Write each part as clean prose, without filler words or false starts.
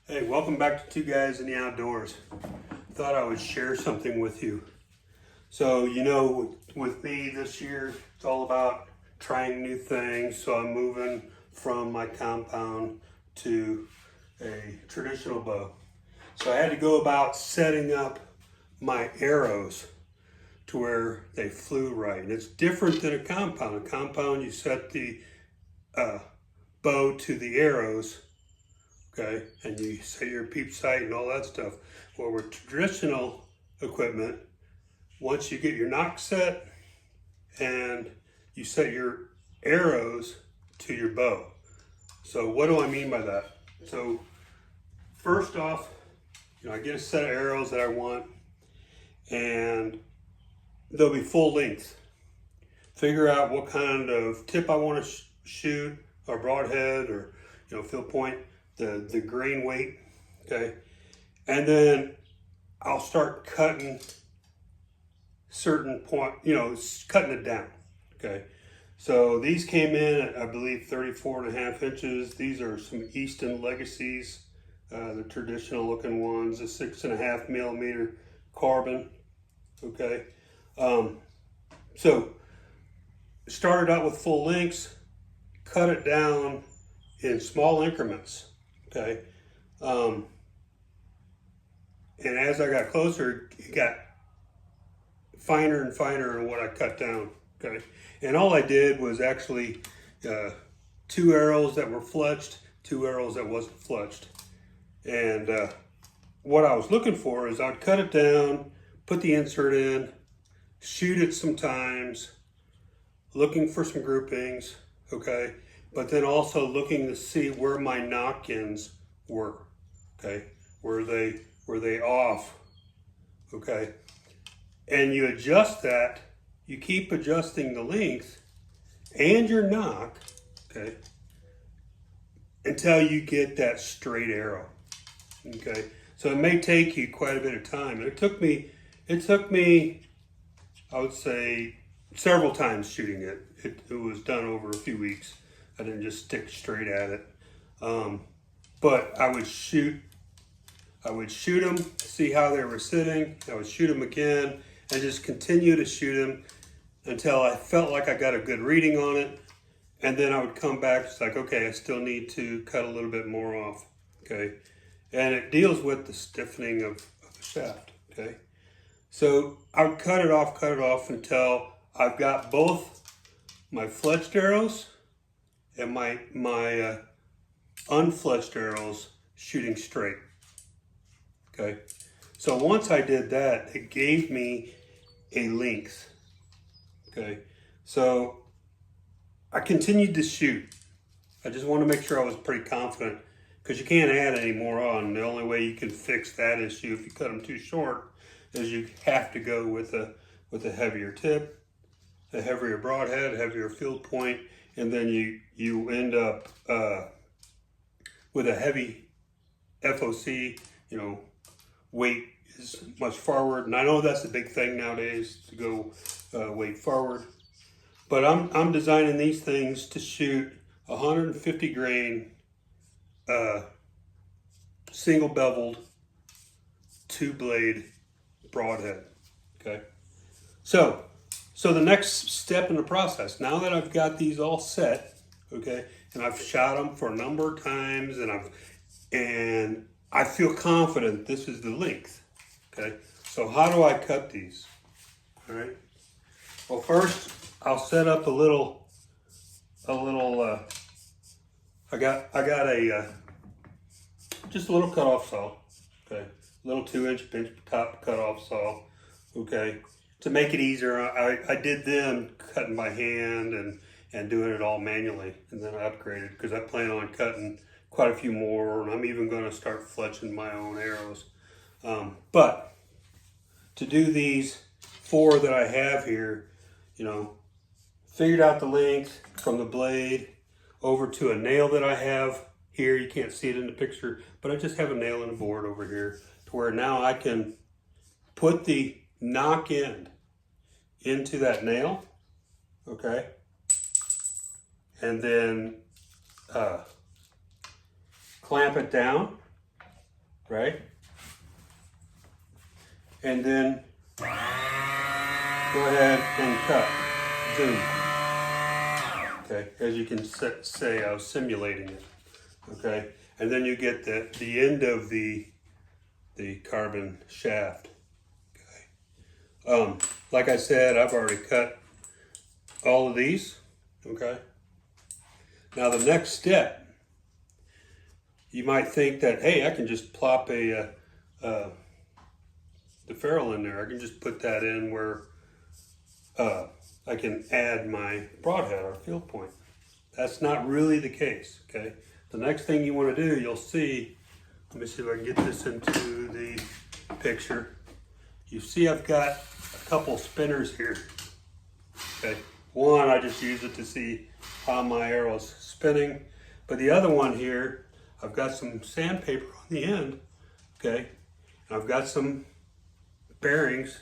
Hey, welcome back to Two Guys in the Outdoors. Thought I would share something with you. So, with me this year, it's all about trying new things. So I'm moving from my compound to a traditional bow. So I had to go about setting up my arrows to where they flew right. And it's different than a compound. A compound, you set the bow to the arrows, okay, and you set your peep sight and all that stuff. Well, with traditional equipment, once you get your nock set and you set your arrows to your bow. So what do I mean by that? So first off, I get a set of arrows that I want, and they'll be full length. Figure out what kind of tip I want to shoot, or broadhead, or field point, the grain weight, okay? And then I'll start cutting certain point, cutting it down, okay? So these came in at, I believe, 34.5 inches. These are some Easton Legacies, the traditional looking ones, a 6.5 millimeter carbon, okay? So started out with full lengths, cut it down in small increments, okay? And as I got closer, it got finer and finer in what I cut down, okay? And all I did was actually 2 arrows that were fletched, 2 arrows that wasn't fletched. And what I was looking for is I'd cut it down, put the insert in, shoot it sometimes, looking for some groupings, okay? But then also looking to see where my knock-ins were, okay? Were they off, okay? And you adjust that, you keep adjusting the length and your knock, okay, until you get that straight arrow, okay? So it may take you quite a bit of time. And it took me, I would say, several times shooting it. It was done over a few weeks. I didn't just stick straight at it. But I would shoot them, see how they were sitting. I would shoot them again and just continue to shoot them until I felt like I got a good reading on it. And then I would come back, it's like, okay, I still need to cut a little bit more off, okay? And it deals with the stiffening of the shaft, okay? So I would cut it off until I've got both my fletched arrows and my unfletched arrows shooting straight, okay? So once I did that, it gave me a length, okay? So I continued to shoot. I just want to make sure I was pretty confident, because you can't add any more on. The only way you can fix that issue if you cut them too short is you have to go with a heavier tip, a heavier broadhead, heavier field point, and then you end up with a heavy FOC, weight is much forward. And I know that's the big thing nowadays, to go weight forward. But I'm designing these things to shoot 150 grain, single beveled, 2-blade broadhead, okay? So the next step in the process, now that I've got these all set, okay, and I've shot them for a number of times, and I feel confident this is the length, okay? So how do I cut these? All right. Well, first I'll set up a little. I got a just a little cutoff saw, okay, little 2-inch bench top cutoff saw, okay. To make it easier, I did them cutting by hand and doing it all manually, and then I upgraded because I plan on cutting quite a few more, and I'm even going to start fletching my own arrows. But to do these 4 that I have here, figured out the length from the blade over to a nail that I have here. You can't see it in the picture, but I just have a nail in the board over here to where now I can put the knock end into that nail, okay, and then clamp it down, right? And then go ahead and cut, zoom. Okay, as you can say, I was simulating it. Okay, and then you get the end of the carbon shaft. Okay, like I said, I've already cut all of these. Okay, now the next step, you might think that, hey, I can just plop the ferrule in there. I can just put that in where I can add my broadhead or field point. That's not really the case, okay? The next thing you want to do, you'll see, let me see if I can get this into the picture. You see I've got a couple spinners here, okay? One, I just use it to see how my arrow's spinning, but the other one here, I've got some sandpaper on the end, okay? And I've got some bearings,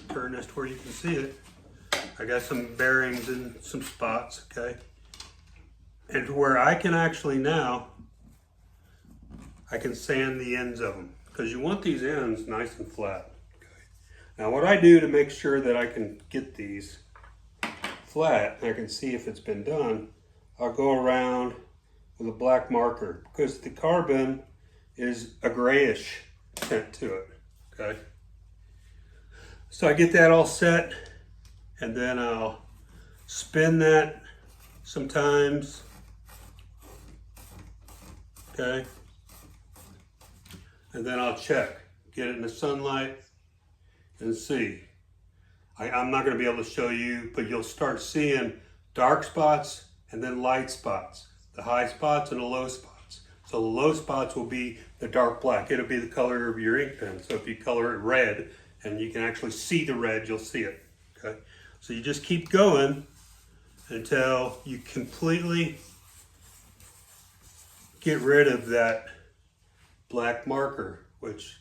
turn this to where you can see it. I got some bearings in some spots, okay? And to where I can actually now, I can sand the ends of them because you want these ends nice and flat. Okay. Now what I do to make sure that I can get these flat and I can see if it's been done, I'll go around with a black marker because the carbon is a grayish tint to it, okay? So I get that all set and then I'll spin that sometimes, okay? And then I'll check, get it in the sunlight and see. I'm not gonna be able to show you, but you'll start seeing dark spots and then light spots, the high spots and the low spots. So the low spots will be the dark black. It'll be the color of your ink pen. So if you color it red and you can actually see the red, you'll see it, okay? So you just keep going until you completely get rid of that black marker, which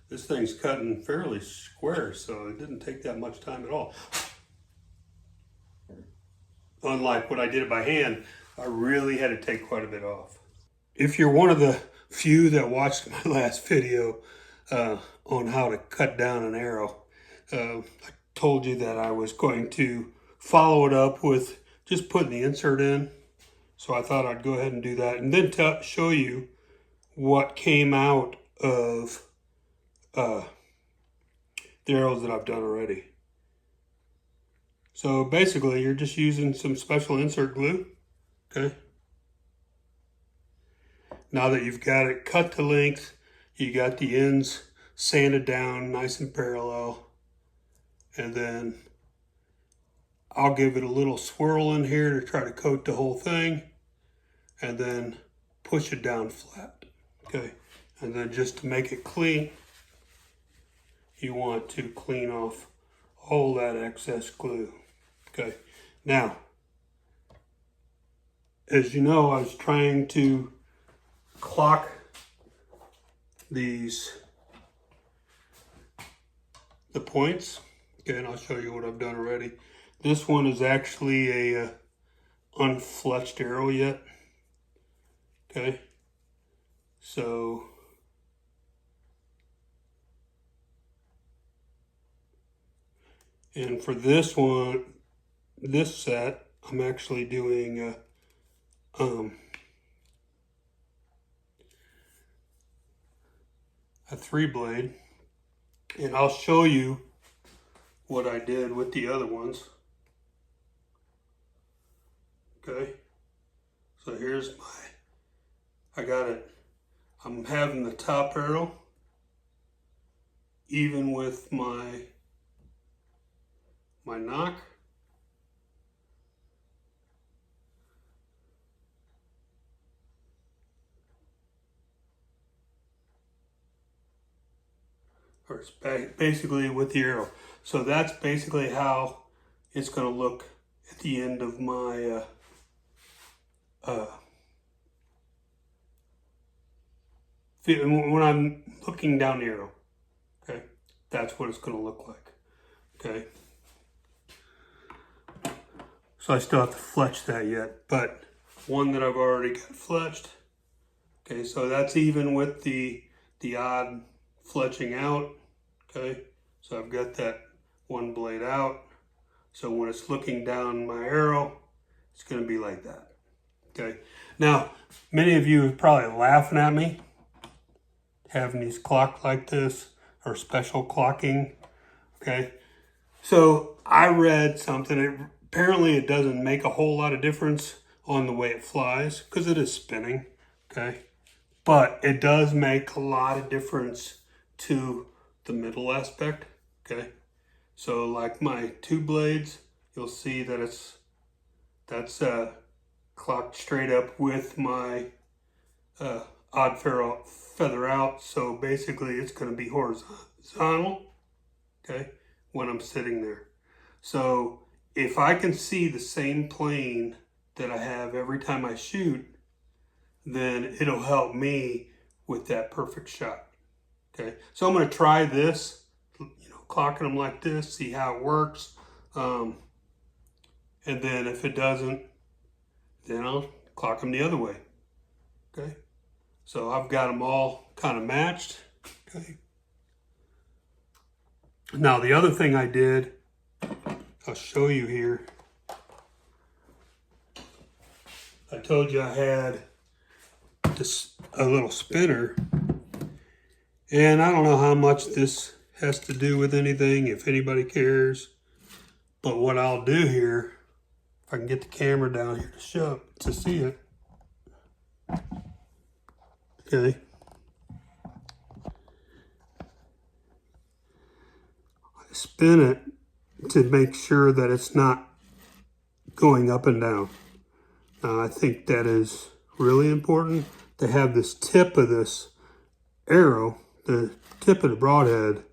this thing's cutting fairly square, so it didn't take that much time at all. Unlike when I did it by hand, I really had to take quite a bit off. If you're one of the few that watched my last video on how to cut down an arrow, I told you that I was going to follow it up with just putting the insert in. So I thought I'd go ahead and do that and then show you what came out of the arrows that I've done already. So basically you're just using some special insert glue, okay? Now that you've got it cut to length, you got the ends sanded down nice and parallel, and then I'll give it a little swirl in here to try to coat the whole thing, and then push it down flat, okay? And then just to make it clean, you want to clean off all that excess glue, okay? Now, as you know, I was trying to clock the points, okay, and I'll show you what I've done already. This one is actually a unfletched arrow yet, okay? So and for this one, this set, I'm actually doing a 3-blade, and I'll show you what I did with the other ones. Okay, so here's I got it. I'm having the top arrow even with my knock. Or it's basically with the arrow. So that's basically how it's going to look at the end of my when I'm looking down the arrow. Okay, that's what it's going to look like. Okay, so I still have to fletch that yet, but one that I've already got fletched. Okay, so that's even with the the odd fletching out, okay? So I've got that one blade out. So when it's looking down my arrow, it's gonna be like that, okay? Now, many of you are probably laughing at me having these clocked like this, or special clocking, okay? So I read something, apparently it doesn't make a whole lot of difference on the way it flies, because it is spinning, okay? But it does make a lot of difference to the middle aspect, okay? So like my two blades, you'll see that that's clocked straight up with my odd feather out. So basically it's going to be horizontal, okay, when I'm sitting there. So if I can see the same plane that I have every time I shoot, then it'll help me with that perfect shot, okay? So I'm going to try this, clocking them like this, see how it works. And then if it doesn't, then I'll clock them the other way, okay? So I've got them all kind of matched, okay? Now the other thing I did, I'll show you here. I told you I had a little spinner, and I don't know how much this has to do with anything, if anybody cares, but what I'll do here, if I can get the camera down here to see it, okay, I spin it to make sure that it's not going up and down. I think that is really important to have this tip of this arrow, the tip of the broadhead,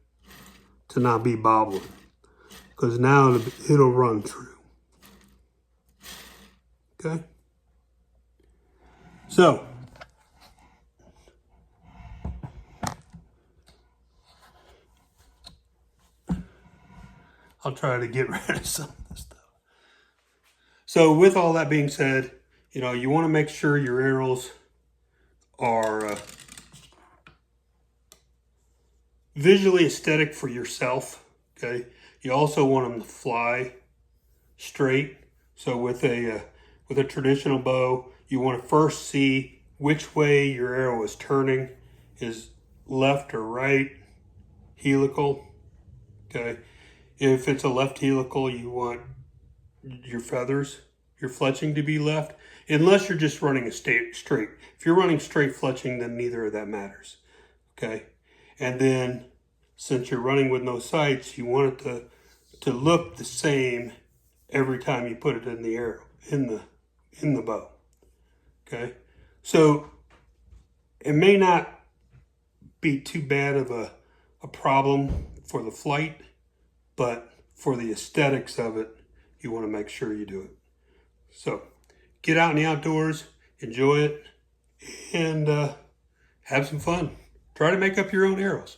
to not be bobbling, because now it'll run true. Okay? So, I'll try to get rid of some of this stuff. So with all that being said, you want to make sure your arrows are visually aesthetic for yourself, okay? You also want them to fly straight. So with a traditional bow, you want to first see which way your arrow is turning, is left or right helical, okay? If it's a left helical, you want your feathers, your fletching to be left, unless you're just running a straight. If you're running straight fletching, then neither of that matters, okay? And then, since you're running with no sights, you want it to look the same every time you put it in the arrow, in the bow, okay? So, it may not be too bad of a problem for the flight, but for the aesthetics of it, you want to make sure you do it. So, get out in the outdoors, enjoy it, and have some fun. Try to make up your own arrows.